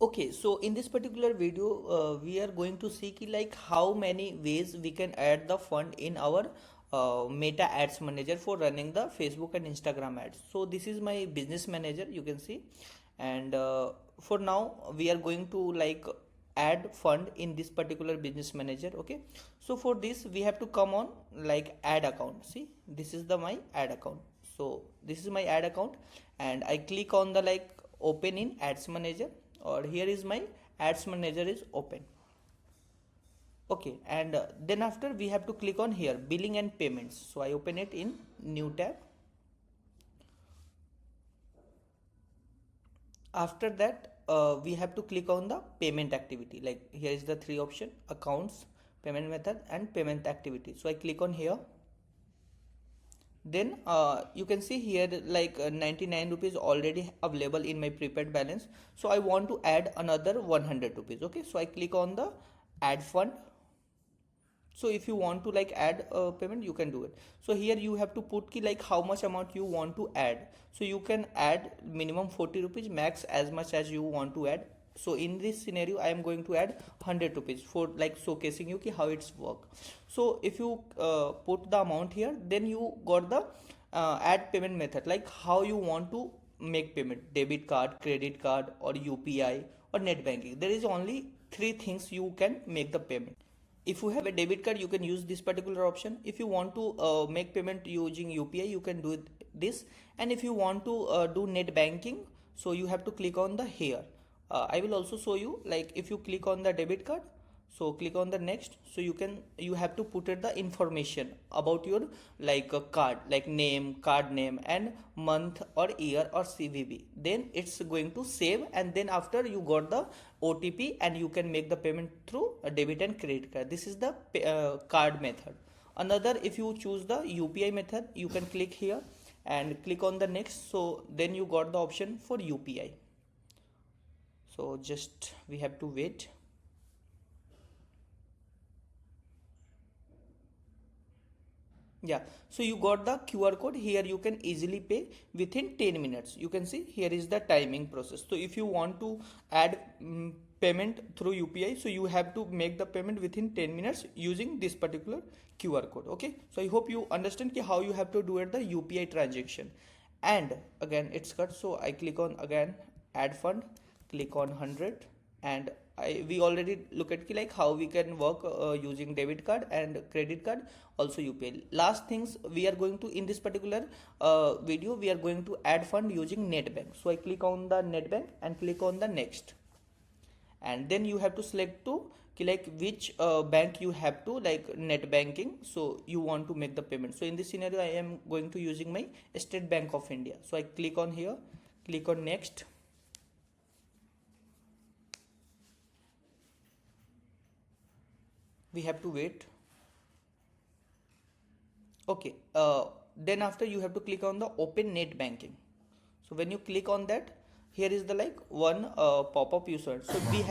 Okay, so in this particular video, we are going to see like how many ways we can add the fund in our Meta Ads Manager for running the Facebook and Instagram ads. So this is my business manager, you can see, and for now we are going to like add fund in this particular business manager. Okay, so for this we have to come on like add account. See, this is the my add account. So this is my add account, and I click on the like open in ads manager, or here is my ads manager is open. Okay, and then after we have to click on here billing and payments. So I open it in new tab. After that we have to click on the payment activity. Like here is the three option: accounts, payment method, and payment activity. So I click on here. Then you can see here like 99 rupees already available in my prepaid balance. So I want to add another 100 rupees. Okay, so I click on the add fund. So if you want to like add a payment, you can do it. So here you have to put ki like how much amount you want to add. So you can add minimum 40 rupees, max as much as you want to add. So in this scenario I am going to add 100 rupees for like showcasing you ki how it's work. So if you put the amount here, then you got the add payment method, like how you want to make payment: debit card, credit card, or UPI, or net banking. There is only three things you can make the payment. If you have a debit card, you can use this particular option. If you want to make payment using UPI, you can do this. And if you want to do net banking, so you have to click on the here. I will also show you, like if you click on the debit card, so click on the next. So you have to put it the information about your like a card, like name, card name, and month or year or CVV. Then it's going to save, and then after you got the OTP, and you can make the payment through a debit and credit card. This is the card method. Another, if you choose the UPI method, you can click here and click on the next. So then you got the option for UPI. So just we have to wait. Yeah, so you got the QR code here. You can easily pay within 10 minutes. You can see here is the timing process. So if you want to add payment through UPI, so you have to make the payment within 10 minutes using this particular QR code. Okay, so I hope you understand how you have to do it the UPI transaction. And again it's cut, so I click on again add fund, click on 100, and we already look at like how we can work using debit card and credit card, also UPI. Last things we are going to in this particular video, we are going to add fund using net bank. So I click on the net bank and click on the next, and then you have to select to like which bank you have to like net banking, so you want to make the payment. So in this scenario I am going to using my State Bank of India. So I click on here, click on next. We have to wait. Okay, then after you have to click on the open net banking. So when you click on that, here is the like one pop-up user. So we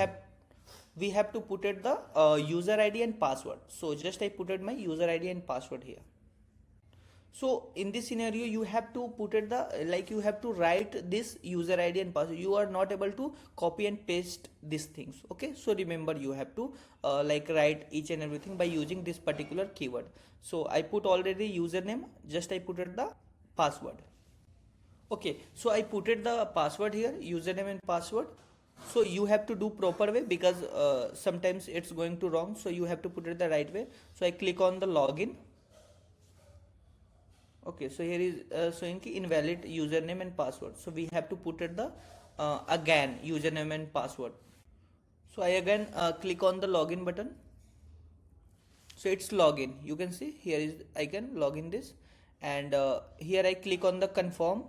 have to put it the user ID and password. So just I put it my user ID and password here. So in this scenario you have to put it the like you have to write this user ID and password. You are not able to copy and paste these things. Okay, so remember you have to like write each and everything by using this particular keyword. So I put already username, just I put it the password. Okay, so I put it the password here, username and password. So you have to do proper way, because sometimes it's going to wrong, so you have to put it the right way. So I click on the login. Okay, so here is showing invalid username and password. So we have to put it the again username and password. So I again click on the login button. So it's login. You can see here is I can log in this, and here I click on the confirm,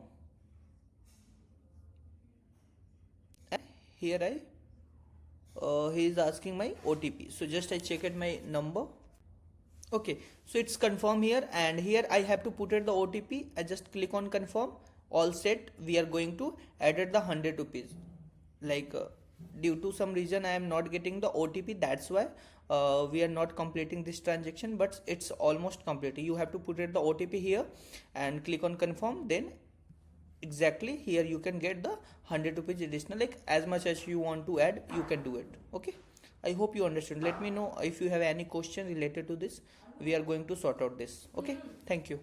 and here he is asking my OTP. So just I check it my number. Okay, so it's confirm here, and here I have to put it the OTP. I just click on confirm, all set. We are going to add the 100 rupees. Like due to some reason I am not getting the OTP, that's why we are not completing this transaction, but it's almost completed. You have to put it the OTP here and click on confirm, then exactly here you can get the 100 rupees additional, like as much as you want to add you can do it. Okay, I hope you understood. Let me know if you have any question related to this. We are going to sort out this. Okay, thank you.